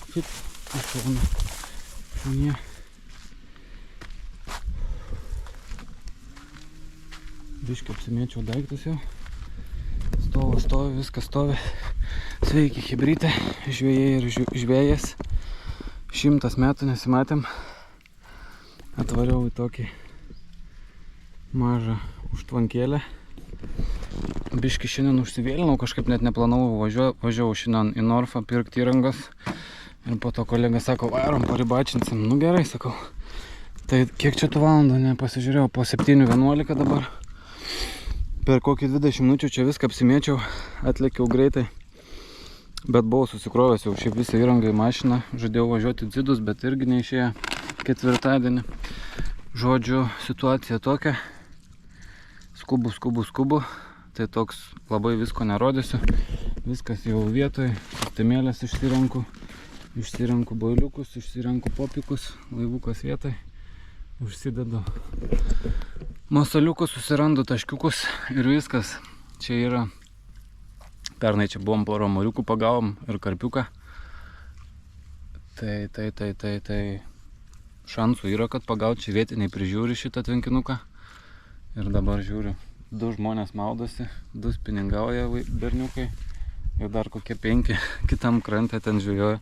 Fit, iš šono. Šonie. Biškai apsimėčiau daiktus jau. Stovi, viskas stovi. Sveiki, chebrytė, žvejai ir žvėjas. 100 metų nesimatėm. Atvariau į tokį mažą užtvankėlę. Biškai šiandien užsivėlinau, kažkaip net neplanavau, važiavau šiandien į Norfą pirkti įrangos. Ir po to kolega sako, varom, paribačinsim. Nu gerai, sakau. Tai kiek čia tų valandų nepasižiūrėjau, po 7:11 dabar. Per kokį 20 minučių čia viską apsimėčiau, atlėkiau greitai. Bet buvau susikrovęs jau šiaip visą įrangą į mašiną. Žadėjau važiuoti į Dzidus, bet irgi neišėjo ketvirtadienį. Žodžiu, situacija tokia. Skubu. Tai toks labai visko nerodysiu. Viskas jau vietoj. Sistemėlės išsirenku boiliukus, išsirenku popikus, laivukas vietoj. Užsidedu masaliukus, susirandu taškiukus ir viskas. Čia yra, pernai čia buvom porą moriukų pagavom ir karpiuką. Tai šansų yra, kad pagauti. Čia vietiniai prižiūri šitą tvenkinuką. Ir dabar žiūriu, 2 žmonės maudosi, 2 spiningauja berniukai. Ir dar kokie 5 kitam krante ten žvejoja.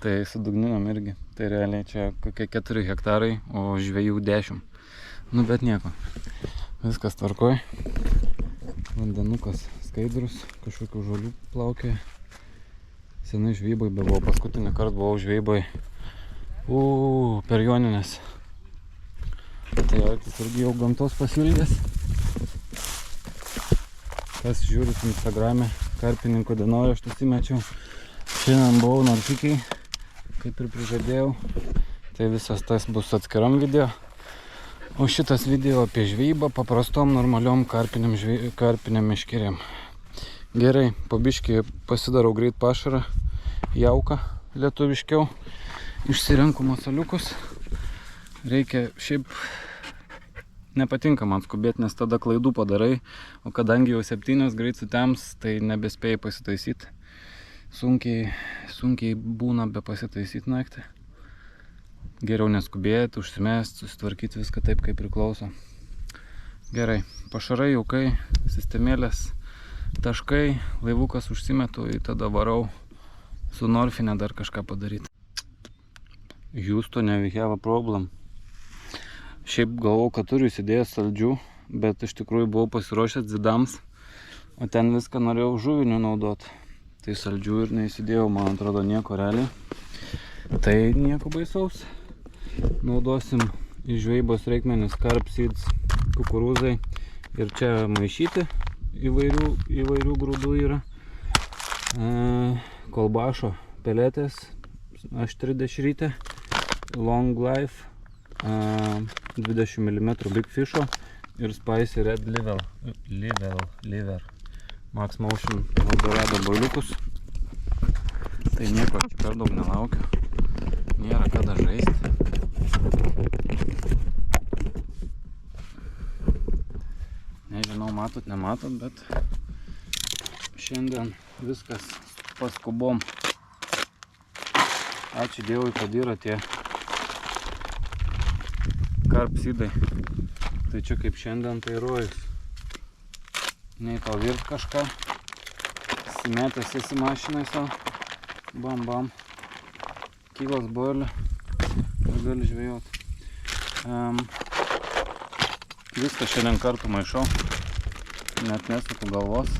Tai sudugninom irgi. Tai realiai čia kokie 4 hektarai, o žvejų 10. Nu bet nieko. Viskas tvarkoj. Vandenukas skaidrus, kažkokių žolių plaukė. Senai žvejybai buvau, paskutinį kartą buvau žvejybai per Joninės. Tai Artis irgi jau gamtos pasilgęs. Kas žiūrit Instagrame, karpininko dienoraštus įmečiau. Šiandien buvau Naršikiai, kaip ir prižadėjau. Tai visas tas bus atskiram video. O šitas video apie žvejybą paprastom normaliom karpiniam meškerėm. Gerai, po biškį pasidarau greit pašarą, jauką lietuviškiau. Išsirenku masaliukus. Reikia šiaip... Nepatinka man skubėti, nes tada klaidų padarai. O kadangi jau 7 greit sutems, tai nebespėjai pasitaisyti. Sunkiai būna be pasitaisyti naktį. Geriau neskubėti, užsimesti, susitvarkyti viską taip, kaip priklauso. Gerai, pašarai, jaukai, sistemėlės, taškai, laivukas užsimetu, tada varau su Norfinė dar kažką padaryti. Houstone, we have a problem. Šiaip galvau, kad turiu įsidėjęs saldžių, bet iš tikrųjų buvau pasiruošęs Dzidams, o ten viską norėjau žuvinių naudoti. Tai saldžių ir neįsidėjau, man atrodo, nieko realiai. Tai nieko baisaus. Naudosim į žvejybos reikmenis carp seeds, kukurūzai. Ir čia maišyti įvairių grūdų yra. Kolbašo peletės, aštri dešrytė, long life, 20 mm Big Fisho ir Spicy Red Liver. Max Motion Dorado boiliukus. Tai nieko, čia per daug nelaukiu. Nėra kada žaisti. Nežinau, matot, nematot, bet šiandien viskas paskubom. Ačiū Dievui, kad yra tie carp seedai. Tai čia kaip šiandien, tai rojus. Nei tau virt kažką. Simetęs esi mašinai savo. Bam. Kylas boilį. Ir gali žvejoti. Viską šiandien kartu maišau. Net nesuku galvos.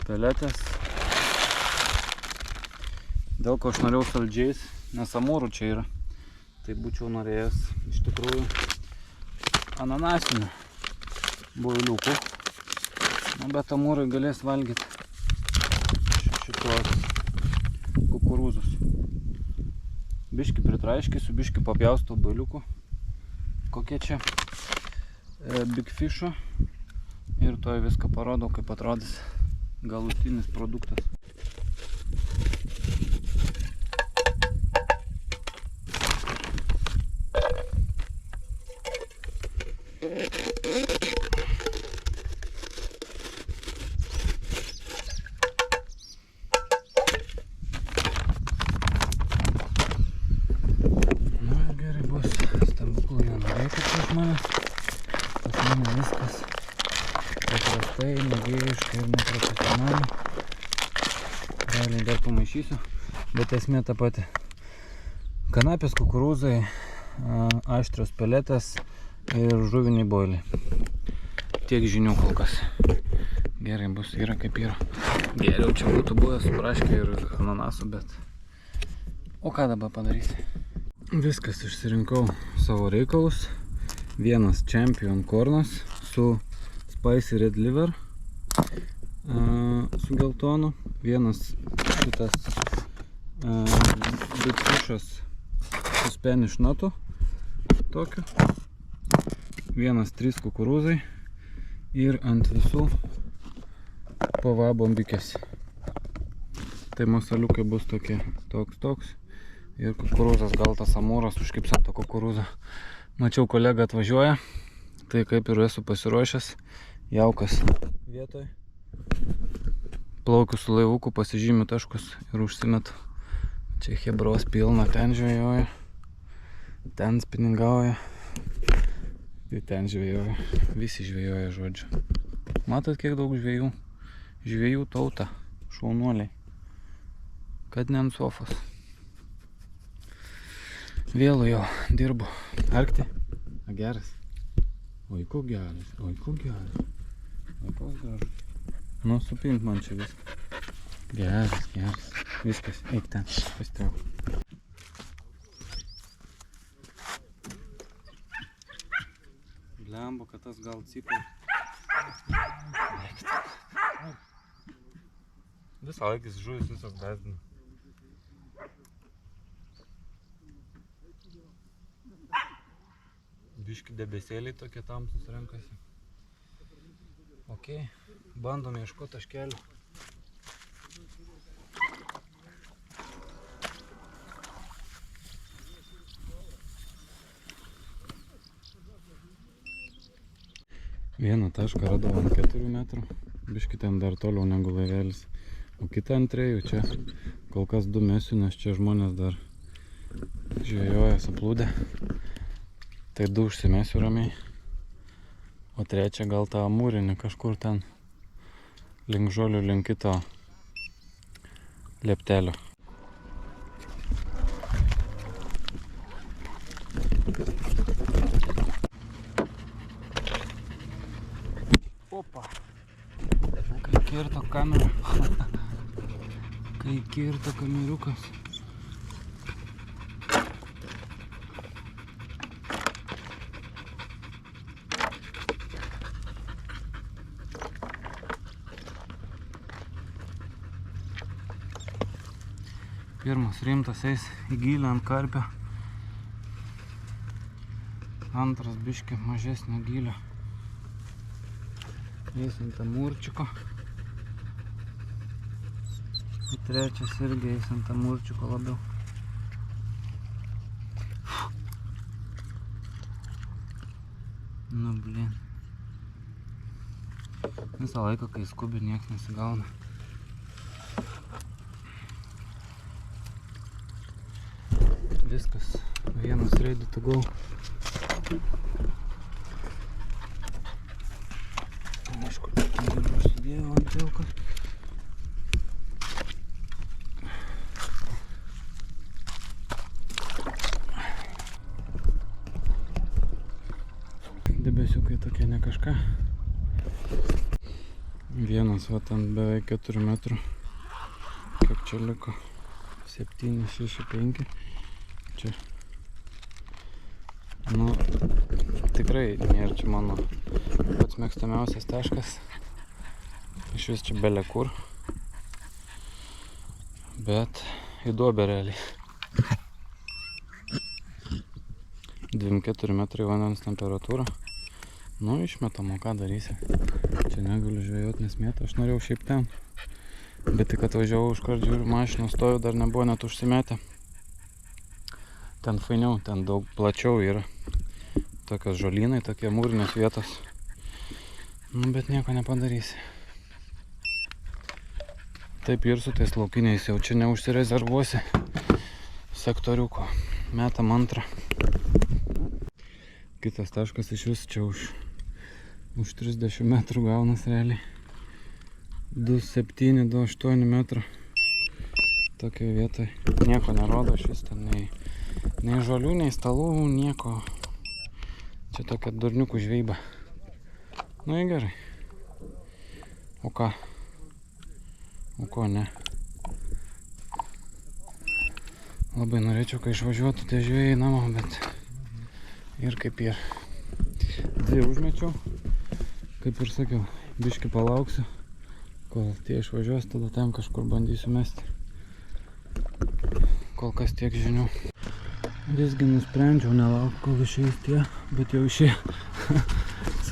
Peletės. Dėl ko aš norėjau saldžiais, nes amūrų čia yra. Tai būčiau norėjęs iš tikrųjų ananasinių boiliukų. Bet amūrai galės valgyti šitos kukurūzus. Biški pritraiškysiu, biški papjaustau boiliukų. Kokie čia Big Fisho. Ir toj viską parodau, kaip atrodys galutinis produktas. žmonės. Pas mane viskas paprastai, mėgėjiškai ir neprofesionaliai. Realiai dar pamaišysiu, bet esmė ta pati. Kanapės, kukurūzai, aštrios peletės ir žuviniai boiliai. Tiek žinių kol kas. Gerai bus, yra kaip yra. Geriau čia būtų buvęs braškių ir ananasų, bet... O ką dabar padarysi? Viskas, išsirinkau savo reikalus. Vienas Champion kornas su Spicy Red Liver su geltonu. Vienas šitas Big Fishas su Spanish nutu tokiu. Vienas 3 kukurūzai ir ant visų pava bombikės. Tai masaliukai bus tokie, toks. Ir kukurūzas, gal tas amūras užkips ant to kukurūzo. Mačiau, kolega atvažiuoja, tai kaip ir esu pasiruošęs. Jaukas vietoj. Plaukiu su laivuku, pasižymiu taškus ir užsimetu. Čia hebros pilna, ten žvejoja, ten spiningauja, tai ten žvejoja. Visi žvejoja, žodžiu. Matot, kiek daug žvejų? Žvejų tauta, šaunuoliai. Kad ne ant sofos. Vėlu jau dirbu. Arkti? Geras. Oi, ko geras. Oi, koks gražus. Nu, supink man čia viską. Geras. Viskas. Eik ten. Pastiau. Blembo, kad tas gal cipai. Visą laikis žuvis visos gazdina. Biški debesėliai tokie tamsus renkasi. Ok, bandom ieškoti taškelių. Vieną tašką radau ant 4 metrų. Biški ten dar toliau negu laivelis. O kitą ant 3, čia kol kas 2 mesiu, nes čia žmonės dar žvejoja saplūdę. Tai 2 užsimesiu ramiai. O 3 gal tą amūrinį kažkur ten link žolių, link kito lieptelio. Opa! Kai kirto kamera. Kai kirto kameriukas. Pirmas rimtas eis į gylę ant karpio. Antras biški mažesnio gylio. Eis ant amūrčiko. Ir trečias irgi eis ant amūrčiko labiau. Nu, blin. Visą laiką, kai skubi, nieks nesigauna. Viskas, vienas ready to go. Aišku, užsidėjau ant tilko. Debesiukai tokie ne kažką. Vienas va ant beveik 4 metrų. Kiek čia liko? 7, 6, 5. Čia. Nu, tikrai nėra čia mano pats mėgstamiausias taškas. Iš vis čia belė kur. Bet į duobę realiai. 2-4 metrai vandens temperatūra. Nu, išmetam, o ką darysi. Čia negaliu žvejot, nes mėta. Aš norėjau šiaip ten. Bet tik atvažiavau iškart žiūriu, mašiną stoju, dar nebuvo net užsimetę. Ten fainiau, ten daug plačiau yra. Tokios žolynai, tokie mūrinės vietos. Nu, bet nieko nepadarysi. Taip ir su tais laukiniais jau čia neužsirezervuosi sektoriuko. Metam antrą. Kitas taškas iš vis čia už 30 metrų gaunas realiai. 2,7, 2,8 metrų. Tokioj vietoj. Nieko nerodo iš vis ten, nei žolių, nei stalų, nieko. Čia tokia durniukų žvejyba. Nu į gerai. O ką? O ko ne? Labai norėčiau, kai išvažiuotų tie žvejai namo, bet ir kaip ir. 2 užmečiau. Kaip ir sakiau, biškį palauksiu, kol tie išvažiuos, tada ten kažkur bandysiu mesti. Kol kas tiek žinių. Visgi nusprendžiau nelaukti, kol išeis tie, bet jau išėjo.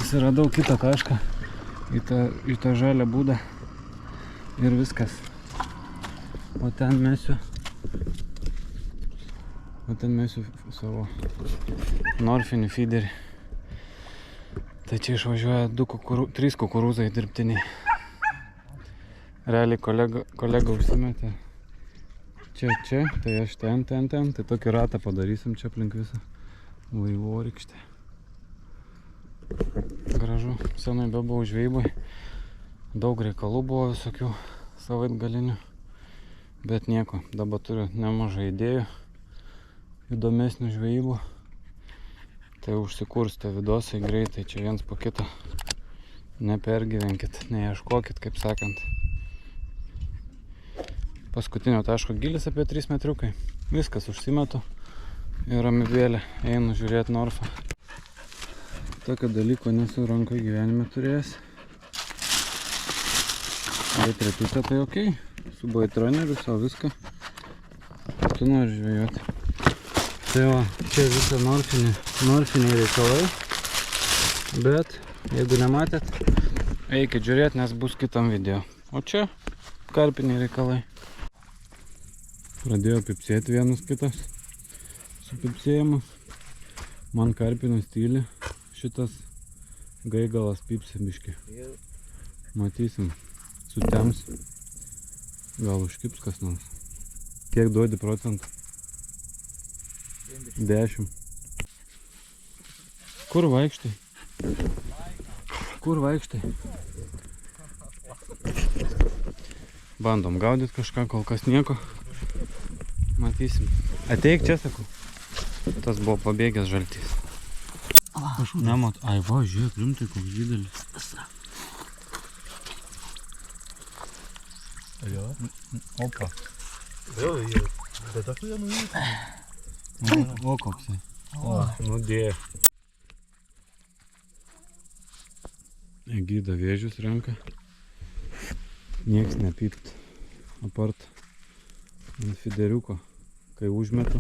Susiradau kitą tašką į tą žalią būdą ir viskas. O ten mesiu savo norfinį feederį. Tai čia išvažiuoja 3 kukurūzai dirbtiniai. Realiai kolega užsimetė čia, tai aš ten. Tai tokį ratą padarysim čia aplink visą vaivorykštę. Gražu, senai bebuvau žvejyboj. Daug reikalų buvo visokių savaitgalinių. Bet nieko, dabar turiu nemažai idėjų, įdomesnių žvejybų. Tai užsikurstė vidosai greitai, čia viens po kito. Nepergyvenkit, neieškokit, kaip sakant. Paskutinio taško gilis apie 3 metriukai. Viskas užsimetu ir ramybėlė einu žiūrėti norfą. Tokio dalyko nesu rankoje gyvenime turėjęs. Bet retutė tai okei. Su baitroneriu, savo viską. Tu nori žvejoti. Tai va, čia visa norfiniai reikalai. Bet, jeigu nematėt, eikit žiūrėti, nes bus kitam video. O čia karpiniai reikalai. Pradėjo pipsėti vienas kitas su pipsėjimas. Man karpinas tyli. Šitas gaigalas pipsi biški. Matysim. Sutems. Gal užkips kas nors. Kiek duodi procentų? 10. Kur vaikštai? Kur vaikštai? Bandom gaudyti kažką, kol kas nieko. Matysim. Ateik čia, sakau. Tas buvo pabėgęs žaltys. Nemat. Ai va, žiūrėk, rimtai koks didelis. Jo. Opa. Jo, bet aš jau nuėjau. O koksai. O, nu dėjo. Gyda vėžius renka. Nieks nepypt. Apart ant fideriuko. Kai užmetu,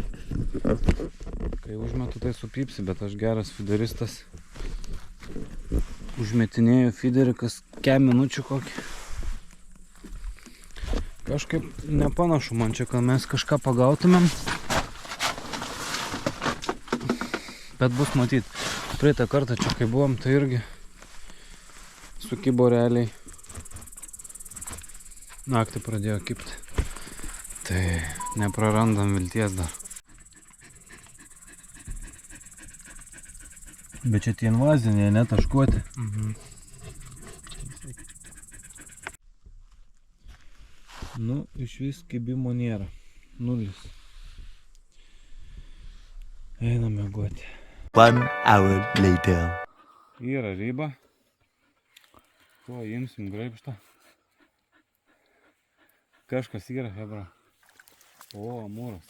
tai supypsi, bet aš geras fideristas. Užmetinėjau fiderį kas kem minučių kokį. Kažkaip nepanašu man čia, kad mes kažką pagautumėm. Bet bus matyt. Praeitą kartą čia kai buvom, tai irgi sukibo realiai. Naktį pradėjo kipti. Tai neprarandam vilties dar. Bet čia tie invaziniai, ne taškuoti. Nu, iš vis kibimo nėra. 0. Einam miegoti. 1 hour later. Yra ryba. Tuo imsim graibštą. Kažkas yra, hebra. O, amūras.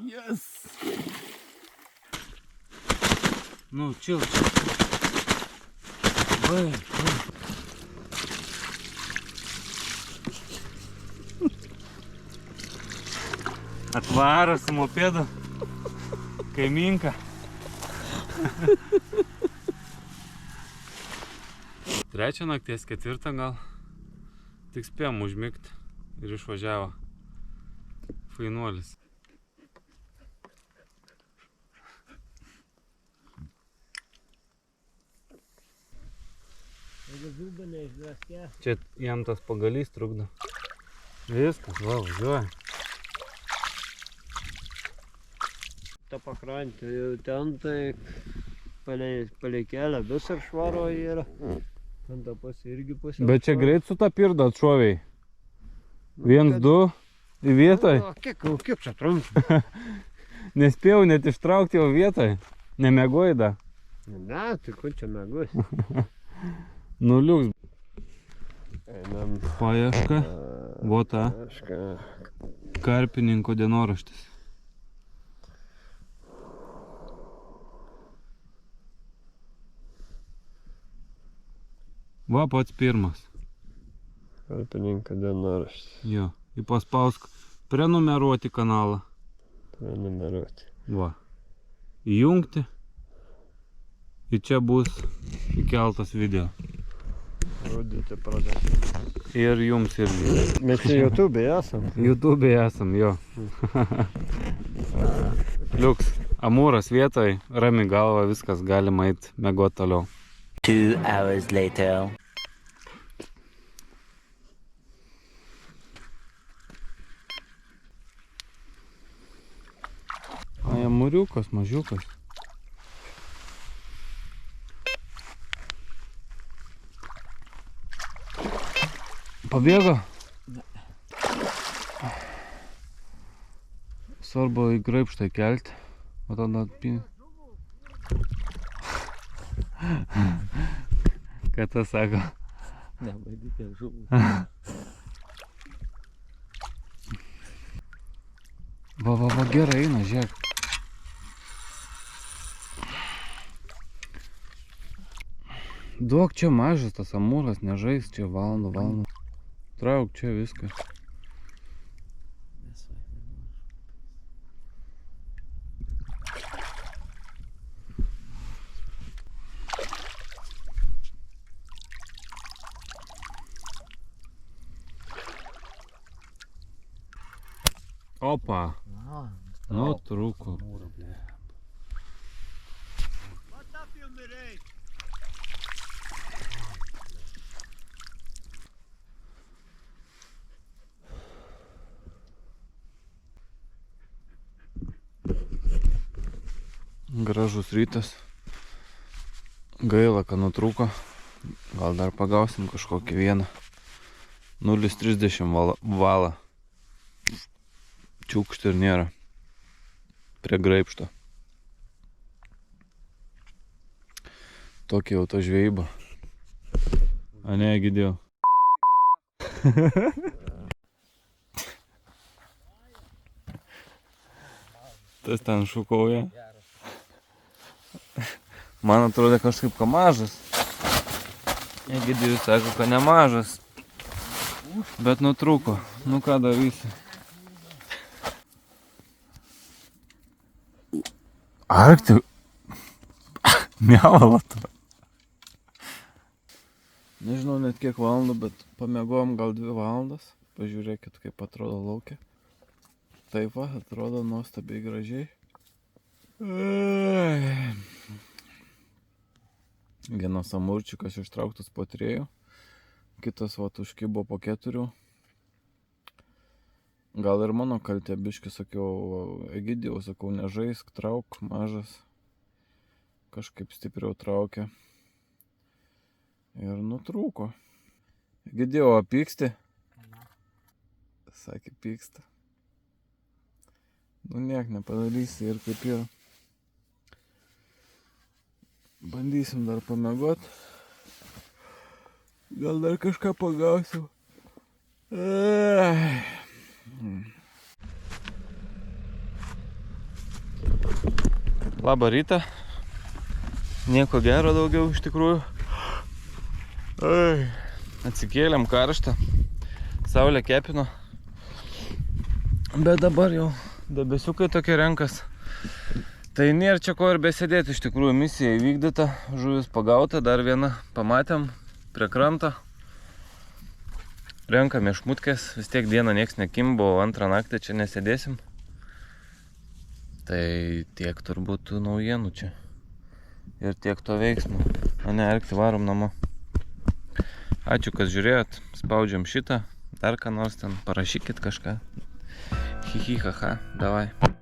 Yes! Nu, chill. Vai. Atvaro su mopedu. Kaiminka. Trečią nakties, 4 gal. Tik spėjom užmigt ir išvažiavo. Fainuolis. Čia jam tas pagalys trukdo. Viskas, va, važiuoja. Ta pakrantė jau ten tai palei kelią visur švaro yra. Ten ta pusė irgi pusė. Bet čia greit su tą pirdą atšoviai. 1, 2 į vietoj. Kiek čia trunka? Nespėjau net ištraukti jau vietoj. Nemiegoji da. Ne, tai kur čia miegus? Nuliuks. Einam. Paieška. Vota. Karpininko dienoraštis. Va, pats pirmas. Karpininko dienoraštis. Jo. Ir paspausk prenumeruoti kanalą. Prenumeruoti. Va. Įjungti. Ir čia bus įkeltas video. Rodyti procesą. Ir jums irgi. Mes čia YouTube esam. YouTube esam, jo. Liuks. Amūras vietoj, rami galva, viskas, galima eit miegot toliau. 2 hours later. Ai, amūriukas, mažiukas. Pabėgo? Svarbu į graibštą kelti, o tada atpinti. Ką tas sako? Nebaidykė žuvų. Va, gerai eina, žiūrėk. Duok čia mažas tas amūras, nežais čia valandą. Trauk čia viską. Opa! Nutrūko. Gražus rytas. Gaila, kad nutrūko. Gal dar pagausim kažkokį vieną. 0,30 valą. Čiukšt ir nėra. Prie graibšto. Tokia jau ta žvejyba. A ne, Egidijau. Tas ten šūkauja. Man atrodo kažkaip ka mažas. Egidijus sako, kad nemažas. Bet nutrūko. Nu ką darysi? Arkti. Miavala tu. Nežinau net kiek valandų, bet pamiegojom gal 2 valandas. Pažiūrėkit, kaip atrodo lauke. Taip va, atrodo nuostabiai gražiai. Vienas amūrčiukas ištrauktas po 3. Kitas va užkibo po 4. Gal ir mano kaltė, biškį sakiau, Egidijau, sakau, nežaisk, trauk, mažas. Kažkaip stipriau traukė. Ir nutrūko. Egidijau, pyksti? Sakė, pyksta. Nu niek nepadarysi ir kaip yra. Bandysim dar pamiegot. Gal dar kažką pagausim. Labą rytą. Nieko gero daugiau iš tikrųjų. Atsikėlėm karštą. Saulė kepino. Bet dabar jau debesiukai tokie renkas. Tai nėra čia ko ir besėdėti, iš tikrųjų misija įvykdyta, žuvis pagauta, dar vieną pamatėm prie kranto. Renkame šmutkės, vis tiek dieną nieks nekimbo, antrą naktį čia nesėdėsim. Tai tiek turbūt naujienų čia. Ir tiek to veiksmo. O ne, Erkti, varom namo. Ačiū, kas žiūrėjot. Spaudžiam šitą. Dar ką nors ten. Parašykit kažką. Hihi, haha. Davai.